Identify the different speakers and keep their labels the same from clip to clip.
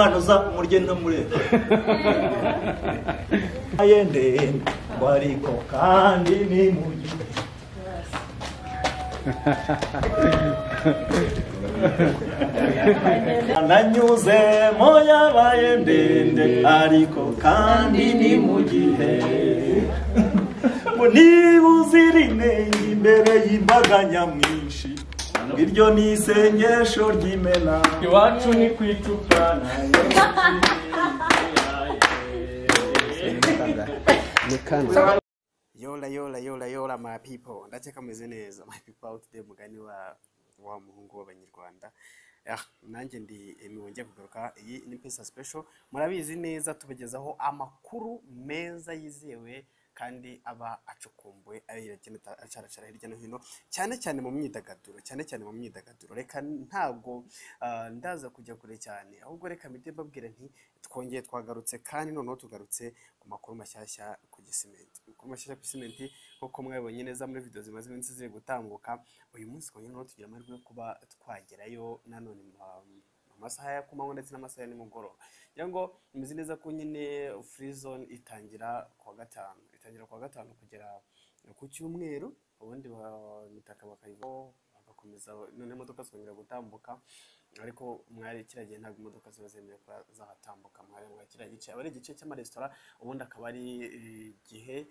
Speaker 1: umwana uza umurye ntamureba ayende ariko kandi ni mu gihe nanyuze moya baye ndende ariko kandi ni mu gihe niba uzirine imbere y'imbaga nyamwinshi iryo ni isengesho ry'imena iwacu ni kwicupa
Speaker 2: yola my people ndakeka meze neza my people out there mugani wa muhungu w'abanyarwanda nanjye ndi wongeye kugaruka. Iyi ni Pesa Special, murabizi neza tubagezaho amakuru meza yizewe kandi aba acukumbuye ayiragenda acaracara hirya no hino, cyane cyane mu myidagaduro. Reka ntabwo ndaza kujya kure cyane, ahubwo reka mite babwira nti twongeye twagarutse kandi noneho tugarutse ku makuru mashyashya ku Gisimenti. Makuru mashyashya ku Gisimenti nkuko mwabonye neza muri video zimaze iminsi ziri gutambuka. Uyu munsi twongeye no tugira amahirwe yo kuba twagerayo nanone mu masaha ya kumanywa ndetse n'amasaha ya nimugoroba. Ngira ngo muzi neza ko nyine free zone itangira kuwa gatanu kugera ku cyumweru, ubundi mitaka bakayivaho bagakomeza none imodoka zongera gutambuka, ariko mwari kiragiye ntabwo imodoka ziba zemerewe zahatambuka. Mwari kiriya gice aba ari igice cy'amaresitora, ubundi akaba ari igihe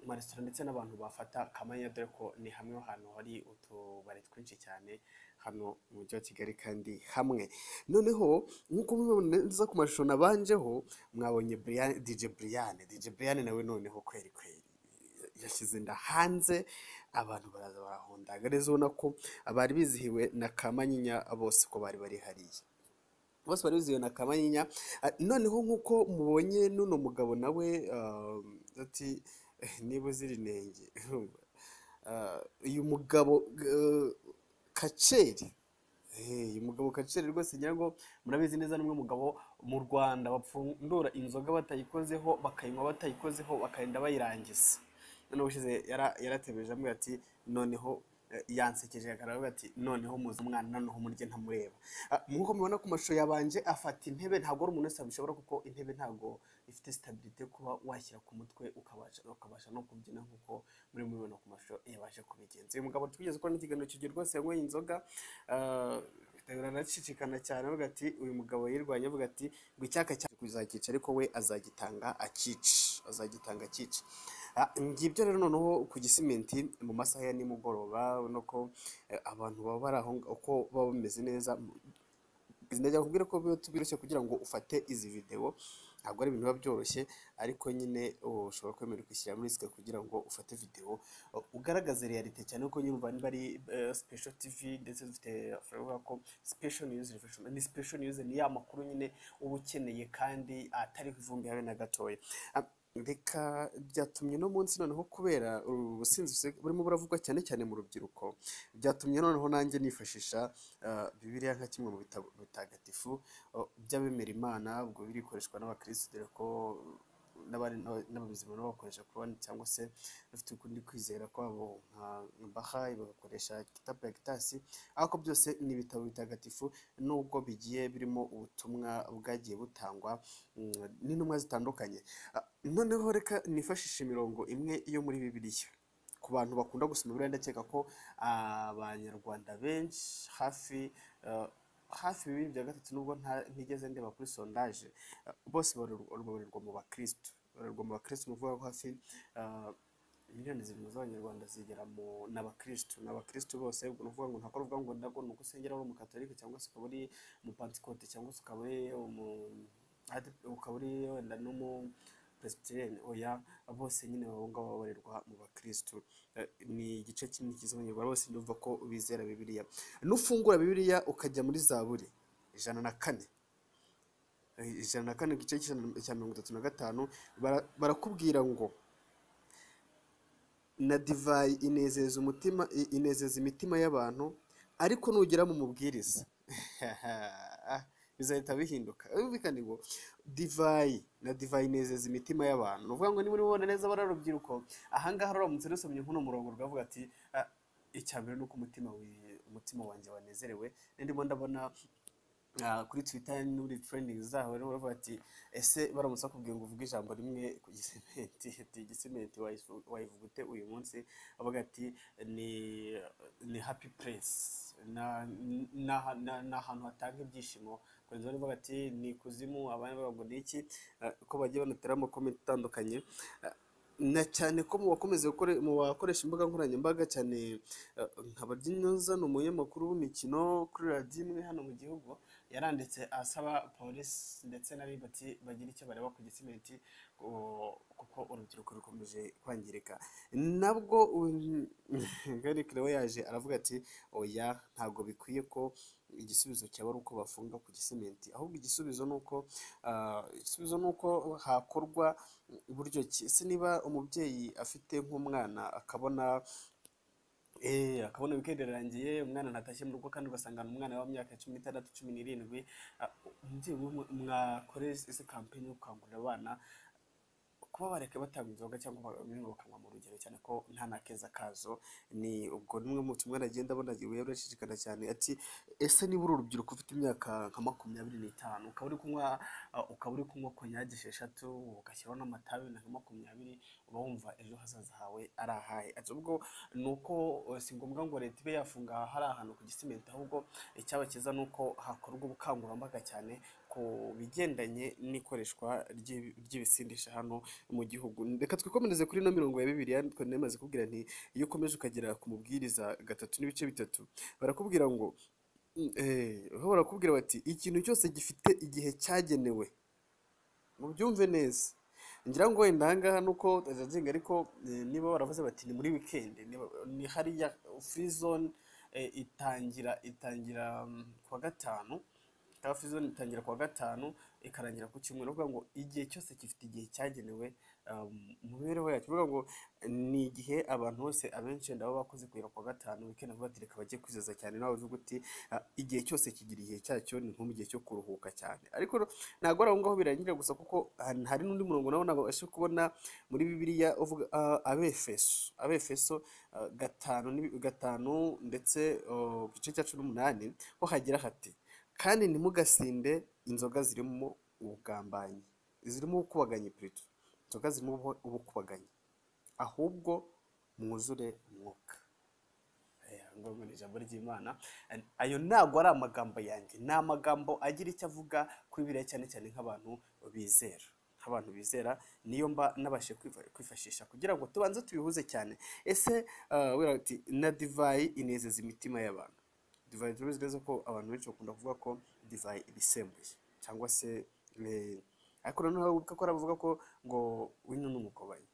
Speaker 2: amaresitora ndetse n'abantu bafata kamanya, dore ko ni hamwe ahantu hari utubari twinshi cyane hano mu mujyi wa Kigali kandi hamwe. Noneho nkuko mubona ku mashusho nabanjeho mwabonye DJ Brianne nawe noneho kweri yashyize inda hanze, abantu baraza barahondaga neza, ubona ko abari bizihiwe na kamanyinya bose ko bari hariya, bose bari bizihiwe na kamanyinya. Noneho nkuko mubonye nuno mugabo nawe ati niba uzira inenge uyu mugabo Kaceri, uyu mugabo Kaceri rwose ngira ngo murabizi neza n'umwe mugabo mu Rwanda bapfundura inzoga batayikozeho, bakayinywa batayikozeho, bakagenda bayirangiza. Noneho ushize yaratebeje amwe ati noneho yansekeje akaravuga ati noneho muzi umwana noneho murye ntamureba. Nkuko mubona ku mashusho yabanje afata intebe, ntabwo ari umuntu wese abishobora kuko intebe ntabwo ifite stability kuba washyira ku mutwe ukabasha no kubyina nkuko muri mubibona ku mashusho yabashe kubigenza. Uyu mugabo twigeze ko n'ikiganiro kigiye rwose yanyweye inzoga biranacicikana cyane, avuga ati uyu mugabo yirwanya, avuga ati ngo icyaka cyane kuzakica ariko we azagitanga akica. Ngibyo rero noneho ku Gisimenti mu masaha ya nimugoroba, nuko abantu baba bari aho uko baba bameze neza. Ndajya kubwira ko birushye kugira ngo ufate izi video, ntabwo ari ibintu biba byoroshye, ariko nyine ushobora kwemera kwishyira muri risk kugira ngo ufate video ugaragaze reality cyane, kuko nyine bari special TV ndetse dufite avuga ko special news ni special news, ni ya makuru nyine uba ukeneye kandi atari kuvumbi habe na gatoya. Reka byatumye no munsi noneho kubera ubusinzi burimo buravugwa cyane cyane mu rubyiruko, byatumye noneho nanjye nifashisha Bibiliya nka kimwe mu bitabo bitagatifu by'abemera Imana, ubwo birikoreshwa n'abakristo, dore ko n'ababizima bakoresha Quran cyangwa se bafite ukundi kwizera kwabo nka Baha'i bagakoresha kitabu ya Gitasi, ariko byose ni ibitabo bitagatifu nubwo bigiye birimo ubutumwa bwagiye butangwa n'intumwa zitandukanye. Noneho reka nifashishe imirongo imwe yo muri Bibiliya ku bantu bakunda gusoma Bibiliya. Ndakeka ko abanyarwanda benshi hafi bibiri bya gatatu, nubwo ntigeze ndeba kuri sondage, bose babarirwa mu bakristo. Nuvuga ko hafi miliyoni zirindwi z'abanyarwanda zigera mu n'abakristo bose. Ubwo nuvuga ngo ntakora uvuga ngo ndago nuko usengera uri mu Katolika cyangwa se ukaba uri mu Pentecote cyangwa se ukaba uri wenda no mu Presbyterian, oya bose nyine babo ngabo babarirwa mu bakristo. Ni igice kinini cy'abanyarwanda bose ndumva ko bizera Bibiliya. Nufungura Bibiliya ukajya muri Zaburi 104 igice cya 35 barakubwira ngo na divayi inezeza imitima y'abantu, ariko nugera mu mubwiriza bizahita bihinduka. Ubikani ngo divayi inezeza imitima y'abantu, uvuga ngo niba ubona neza bararubyiruko ahangaha uramutse rusomye nkuno murongo rwavuga ati icyambere nuko umutima wanjye wanezerewe. Ndimo ndabona kuri Twitter n'uri trending zaho rero baravuga ati ese baramutse bakubwiye ngo uvuge ijambo rimwe ku Gisimenti ati Gisimenti wayivuga ute uyu munsi avuga ati ni happy place na ahantu hatanga ibyishimo kwenza baravuga ati ni kuzimu abandi bavuga ngo niki ko bagiye banateramo comment itandukanye na cyane ko mu bakomeze mu bakoresha imbuga nkoranyambaga cyane nk'abaryinyoza no munyamakuru w'imikino kuri radio imwe hano mu gihugu yaranditse asaba police ndetse na Liberty bagira icyo bareba ku Gisimenti kuko urubyiruko rukomeje kwangirika nabwo Gary Clewe yaje aravuga ati oya ntago bikwiye ko igisubizo cyaba ari uko bafunga ku Gisimenti ahubwo igisubizo nuko hakorwa uburyo ki se niba umubyeyi afite nk'umwana akabona weekend irangiye umwana natashye mu rugo kandi ugasangana umwana wa myaka 16 17 umubyeyi mwakore ese campaign yo kangurira abana kuba bareke batanga inzoga cyangwa bakanywa mu rugero cyane ko nta nakeza kazo ni ubwo nimwe mu tumwe nagenda abona giwe yarashishikana cyane ati ese niba urubyiruko ufite imyaka nka 25 ukaba uri kunywa konyage 6 ugashyiraho n'amatabi na 20 uba wumva ejo hazaza hawe arahaye ati ubwo nuko si ngombwa ngo leta ibe yafunga hari ahantu ku Gisimenti ahubwo icyaba kiza nuko hakorwa ubukangurambaga cyane ku bigendanye n'ikoreshwa ry'ibisindisha hano mu gihugu reka twikomereze kuri no 20 twamaze kubwira nti iyo ukomeje ukagera ku mubwiriza 3 n'ibice 3 barakubwira ngo barakubwira bati ikintu cyose gifite igihe cyagenewe mu byumve neza ngira ngo wenda hanga nuko azazinga ariko niba baravuze bati ni muri weekend ni hariya free zone itangira kwa gatanu free zone itangira kwa gatanu ikarangira ku cyumweru uvuga ngo igihe cyose gifite igihe cyagenewe mu bireho yacu uvuga ngo ni igihe abantu bose abenshi ndabo bakoze kugira kwa gatanu weekend avuga ati reka bagiye kwizeza cyane nawe uvuga uti igihe cyose kigira igihe cyacyo ni nko mu gihe cyo kuruhuka cyane ariko ntago ari ngaho birangira gusa kuko hari n'undi murongo nawo nabashe kubona muri Bibiliya uvuga abefeso 5 ndetse gice cya 18 ho hagira hati kandi ntimugasinde inzoga zirimo ubugambanyi zirimo ubukubaganye plutôt inzoga zirimo ubukubaganye ahubwo mwuzure umwuka ngo ni ijambo ry'Imana ayo ntago ari amagambo yanjye ni amagambo agira icyo avuga kuri Bibiliya cyane cyane nk'abantu bizera niyo mba nabashe kwifashisha kugira ngo tubanze tubihuze cyane ese wirati na divayi inezeza imitima y'abantu divayi tubizi ko abantu benshi bakunda kuvuga ko divayi ibisembuye cyangwa se ariko noneho uko aravuga ko ngo wino n'umukobanyi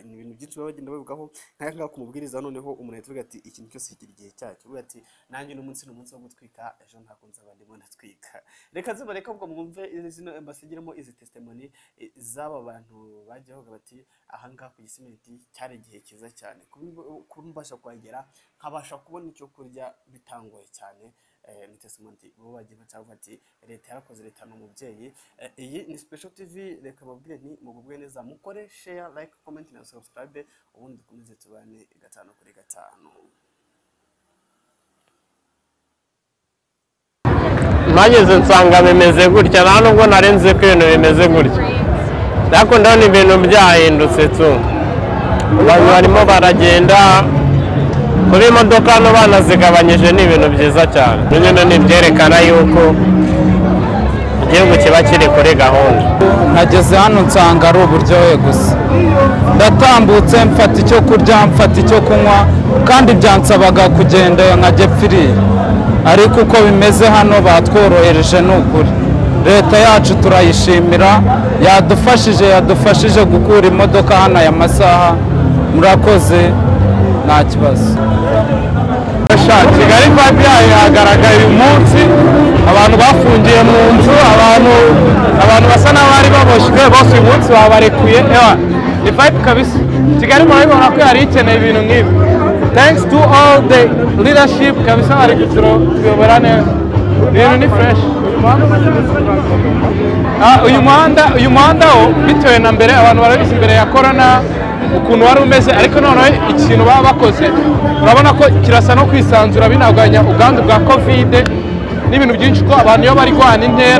Speaker 2: ni ibintu byinshi bagenda bavugaho nk'aka kumubwiriza noneho umuntu yavuga ati ikintu cyose kigira igihe cyacyo uvuga ati nanjye n'umunsi wo gutwika ejo ntakunze abandi mo natwika reka ubwo mwumve izino basigiramo izi testimony z'aba bantu bagiye bavuga bati aha ngaha ku Gisimenti cyari igihe kiza cyane kumbasha kwagera nkabasha kubona icyo kurya bitangoye cyane ni testimony bo bagiye bacavuga ati leta yarakoze leta n'umubyeyi iyi ni Special TV reka babwire nti mugubwe neza mukore share like comment na subscribe ubundi dukomeze tubane 5 kuri 5
Speaker 3: mageze nsanga bimeze gutya nta nubwo narenze ko ibintu bimeze gutya ariko ndabona ibintu byahindutse tu abantu barimo baragenda kuri imodoka no banazigabanyije ni ibintu byiza cyane nyine ni byerekana yuko igihugu kiba kiri kuri gahunda
Speaker 4: nageze hano nsanga ari uburyohe gusa ndatambutse mfata icyo kurya mfata icyo kunywa kandi byansabaga kugenda nkajya pfiriye ariko uko bimeze hano batworohereje n'ukuri leta yacu turayishimira yadufashije gukura imodoka hano aya masaha murakoze nta kibazo
Speaker 3: Kigali vibe yayo yagaragaye uyu munsi abantu bafungiye mu nzu abantu basa n'abari baboshywe bose uyu munsi babarekuye ni vibe kabisa Kigali murabibona ko yari ikeneye ibintu nk'ibi thanks to all the leadership kabisa bari kutuyobora neza ibintu ni fresh uyu muhanda wo bitewe na mbere abantu barabizi imbere ya corona ukuntu wari umeze ariko noneho ikintu baba bakoze urabona ko kirasa no kwisanzura binaganya ubwandu bwa covid n'ibintu byinshi ko abantu iyo bari guhana intera